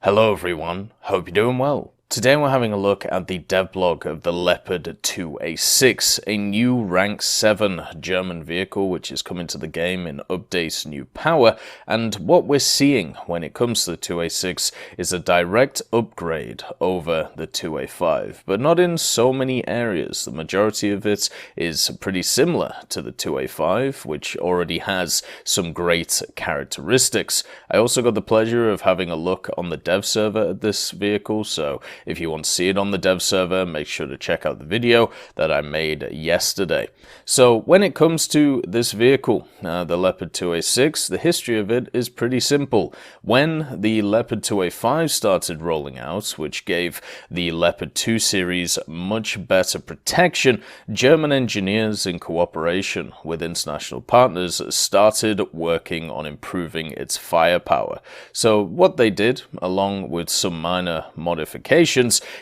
Hello everyone, hope you're doing well. Today we're having a look at the devblog of the Leopard 2A6, a new rank 7 German vehicle which is coming to the game in updates New Power, and what we're seeing when it comes to the 2A6 is a direct upgrade over the 2A5, but not in so many areas. The majority of it is pretty similar to the 2A5, which already has some great characteristics. I also got the pleasure of having a look on the dev server at this vehicle, so if you want to see it on the dev server, make sure to check out the video that I made yesterday. So when it comes to this vehicle, the Leopard 2A6, the history of it is pretty simple. When the Leopard 2A5 started rolling out, which gave the Leopard 2 series much better protection, German engineers in cooperation with international partners started working on improving its firepower. So what they did, along with some minor modifications,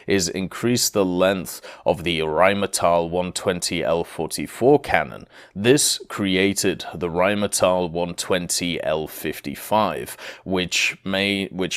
is increase the length of the Rheinmetall 120L44 cannon. This created the Rheinmetall 120L55, which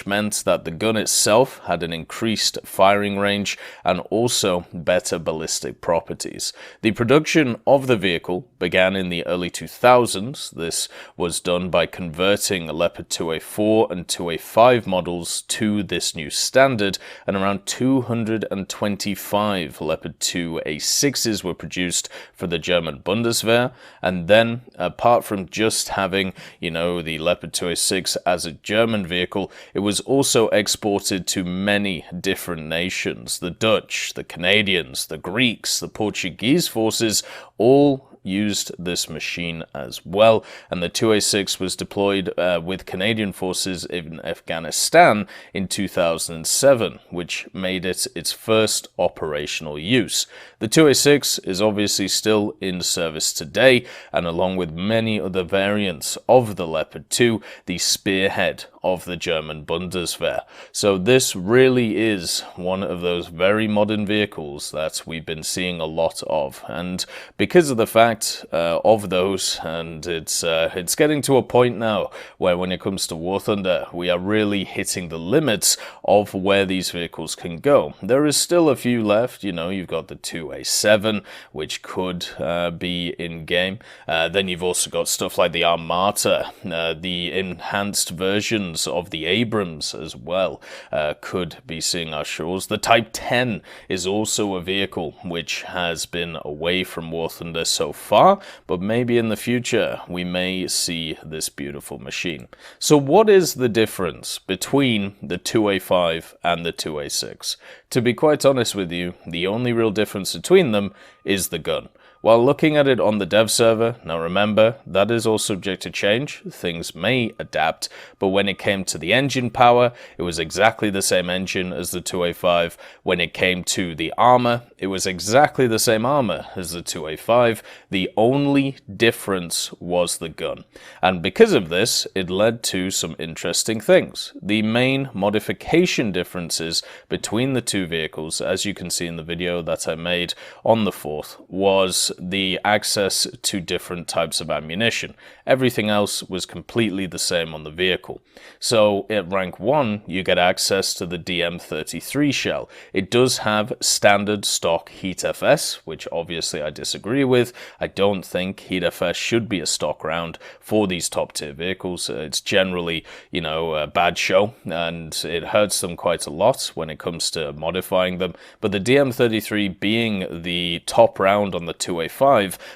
meant that the gun itself had an increased firing range and also better ballistic properties. The production of the vehicle began in the early 2000s. This was done by converting Leopard 2A4 and 2A5 models to this new standard, and around 225 Leopard 2A6s were produced for the German Bundeswehr. And then, apart from just having, the Leopard 2A6 as a German vehicle, it was also exported to many different nations. The Dutch, the Canadians, the Greeks, the Portuguese forces all used this machine as well, and the 2A6 was deployed with Canadian forces in Afghanistan in 2007, which made it its first operational use. The 2A6 is obviously still in service today, and along with many other variants of the Leopard 2, the spearhead of the German Bundeswehr. So this really is one of those very modern vehicles that we've been seeing a lot of, and because of the fact of those, and it's getting to a point now where when it comes to War Thunder, we are really hitting the limits of where these vehicles can go. There is still a few left. You've got the 2A7, which could be in game. Then you've also got stuff like the Armata, the enhanced versions of the Abrams as well could be seeing our shores. The Type 10 is also a vehicle which has been away from War Thunder so far, but maybe in the future we may see this beautiful machine. So what is the difference between the 2A5 and the 2A6? To be quite honest with you, the only real difference between them is the gun. While looking at it on the dev server, now remember, that is all subject to change, things may adapt, but when it came to the engine power, it was exactly the same engine as the 2A5. When it came to the armor, it was exactly the same armor as the 2A5. The only difference was the gun. And because of this, it led to some interesting things. The main modification differences between the two vehicles, as you can see in the video that I made on the 4th, was the access to different types of ammunition. Everything else was completely the same on the vehicle. So at rank 1, you get access to the DM33 shell. It does have standard stock Heat FS, which obviously I disagree with. I don't think Heat FS should be a stock round for these top tier vehicles. It's generally, a bad show, and it hurts them quite a lot when it comes to modifying them. But the DM33 being the top round on the 2A5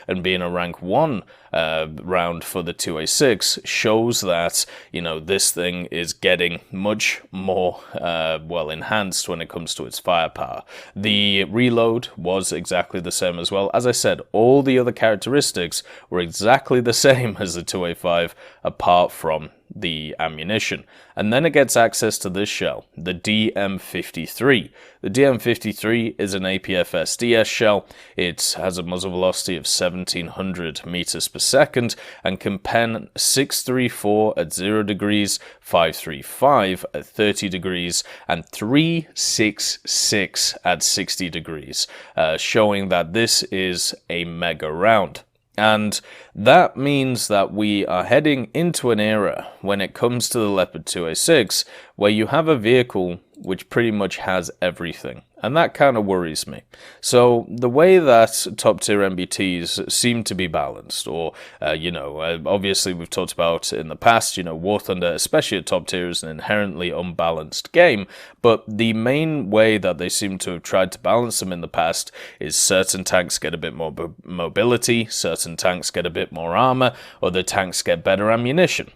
and being a rank 1 round for the 2A6 shows that, this thing is getting much more, enhanced when it comes to its firepower. The reload was exactly the same as well. As I said, all the other characteristics were exactly the same as the 2A5, apart from the ammunition. And then it gets access to this shell, the DM53. The DM53 is an APFS DS shell. It has a muzzle velocity of 1700 meters per second and can pen 634 at 0 degrees, 535 at 30 degrees, and 366 at 60 degrees, showing that this is a mega round. And that means that we are heading into an era when it comes to the Leopard 2A6 where you have a vehicle which pretty much has everything. And that kind of worries me. So the way that top tier MBTs seem to be balanced, or, obviously we've talked about in the past, War Thunder, especially at top tier, is an inherently unbalanced game. But the main way that they seem to have tried to balance them in the past is certain tanks get a bit more mobility, certain tanks get a bit more armor, other tanks get better ammunition.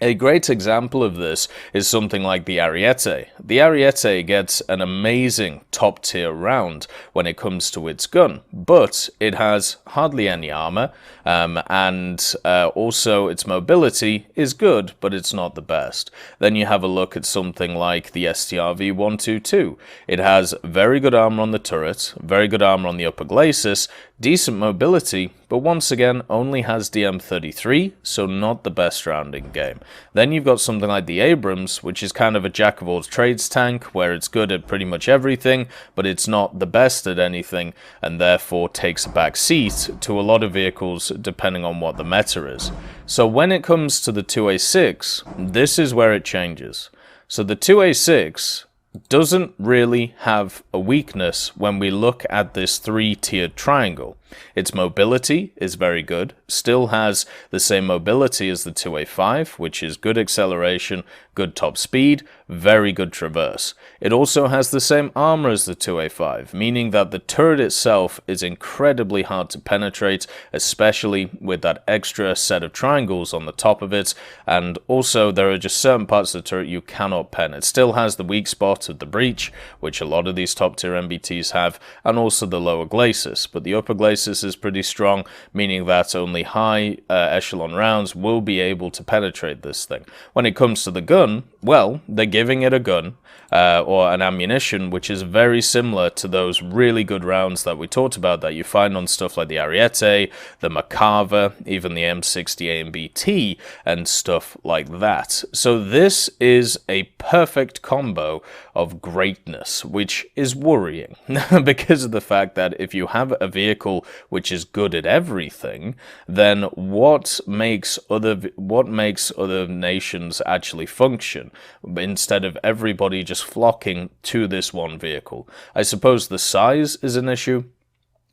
A great example of this is something like the Ariete. The Ariete gets an amazing top-tier round when it comes to its gun, but it has hardly any armor, and also its mobility is good, but it's not the best. Then you have a look at something like the STRV-122. It has very good armor on the turret, very good armor on the upper glacis, decent mobility, but once again only has DM33, so not the best round in game. Then you've got something like the Abrams, which is kind of a jack of all trades tank, where it's good at pretty much everything, but it's not the best at anything, and therefore takes a back seat to a lot of vehicles depending on what the meta is. So when it comes to the 2A6, this is where it changes. So the 2A6 doesn't really have a weakness when we look at this three-tiered triangle. Its mobility is very good, still has the same mobility as the 2A5, which is good acceleration, good top speed, very good traverse. It also has the same armor as the 2A5, meaning that the turret itself is incredibly hard to penetrate, especially with that extra set of triangles on the top of it, and also there are just certain parts of the turret you cannot pen. It still has the weak spot of the breach, which a lot of these top tier MBTs have, and also the lower glacis, but the upper glacis is pretty strong, meaning that only high echelon rounds will be able to penetrate this thing. When it comes to the gun, well, they're giving it a gun or an ammunition which is very similar to those really good rounds that we talked about that you find on stuff like the Ariete, the Macava, even the M60 AMBT and stuff like that. So this is a perfect combo of greatness, which is worrying because of the fact that if you have a vehicle which is good at everything, then what makes other nations actually function instead of everybody just flocking to this one vehicle? I suppose the size is an issue.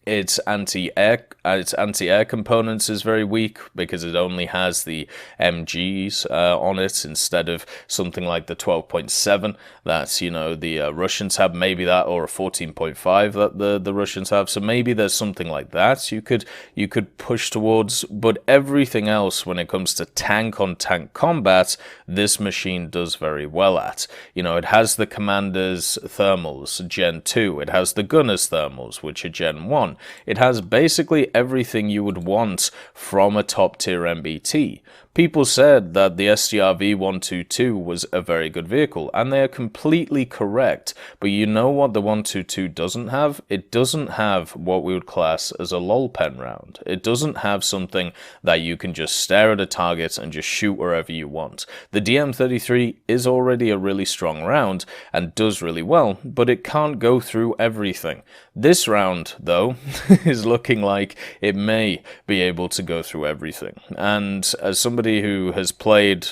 Its anti-air components is very weak because it only has the MGs on it instead of something like the 12.7 that the Russians have, maybe that, or a 14.5 that the Russians have. So maybe there's something like that you could push towards. But everything else, when it comes to tank-on-tank combat, this machine does very well at. It has the Commander's thermals, Gen 2. It has the Gunner's thermals, which are Gen 1. It has basically everything you would want from a top-tier MBT. People said that the STRV-122 was a very good vehicle, and they are completely correct. But you know what the 122 doesn't have? It doesn't have what we would class as a lol pen round. It doesn't have something that you can just stare at a target and just shoot wherever you want. The DM33 is already a really strong round and does really well, but it can't go through everything. This round, though, is looking like it may be able to go through everything. And as somebody who has played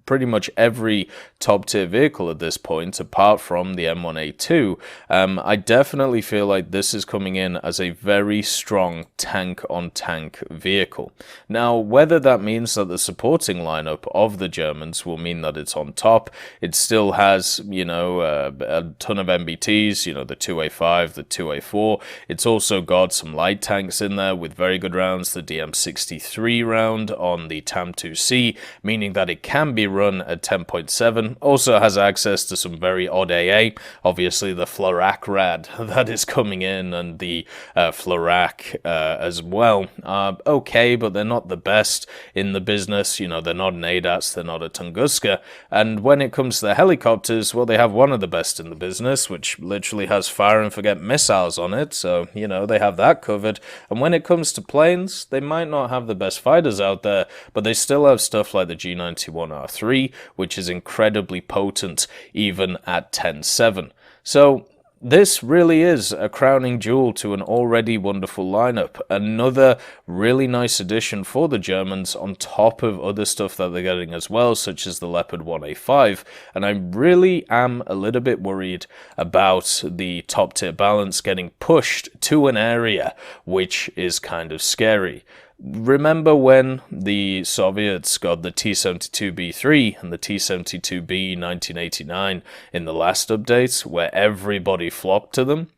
pretty much every top tier vehicle at this point, apart from the M1A2, I definitely feel like this is coming in as a very strong tank-on-tank vehicle. Now, whether that means that the supporting lineup of the Germans will mean that it's on top, it still has, a ton of MBTs, the 2A5, the 2A4. It's also got some light tanks in there with very good rounds, the DM63 round on the TAM2C, meaning that it can be run at 10.7. Also has access to some very odd AA, obviously the Florak Rad that is coming in, and the Florak as well are okay, but they're not the best in the business. They're not an ADATS, they're not a Tunguska. And when it comes to the helicopters, well, they have one of the best in the business, which literally has fire and forget missiles on it, so they have that covered. And when it comes to planes, they might not have the best fighters out there, but they still have stuff like the G91R3, which is incredibly potent even at 10.7. So this really is a crowning jewel to an already wonderful lineup. Another really nice addition for the Germans on top of other stuff that they're getting as well, such as the Leopard 1A5. And I really am a little bit worried about the top tier balance getting pushed to an area which is kind of scary. Remember when the Soviets got the T-72B3 and the T-72B 1989 in the last update, where everybody flocked to them?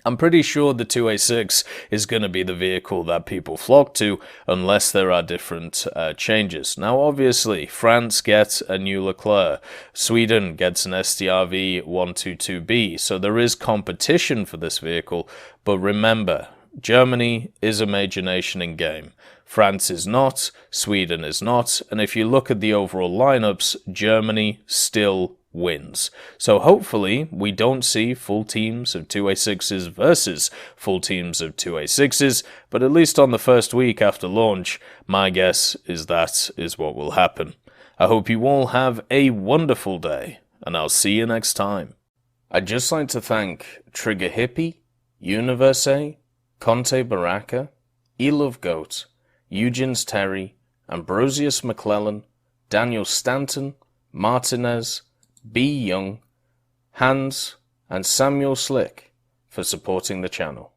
I'm pretty sure the 2A6 is going to be the vehicle that people flock to, unless there are different changes. Now, obviously, France gets a new Leclerc, Sweden gets an STRV 122B, so there is competition for this vehicle, but remember, Germany is a major nation in game. France is not, Sweden is not, and if you look at the overall lineups, Germany still wins. So hopefully we don't see full teams of 2A6s versus full teams of 2A6s, but at least on the first week after launch, my guess is that is what will happen. I hope you all have a wonderful day, and I'll see you next time. I'd just like to thank Trigger Hippie, Universe, Conte Baraka, Elove Goat, Eugens Terry, Ambrosius McClellan, Daniel Stanton, Martinez, B. Young, Hans, and Samuel Slick for supporting the channel.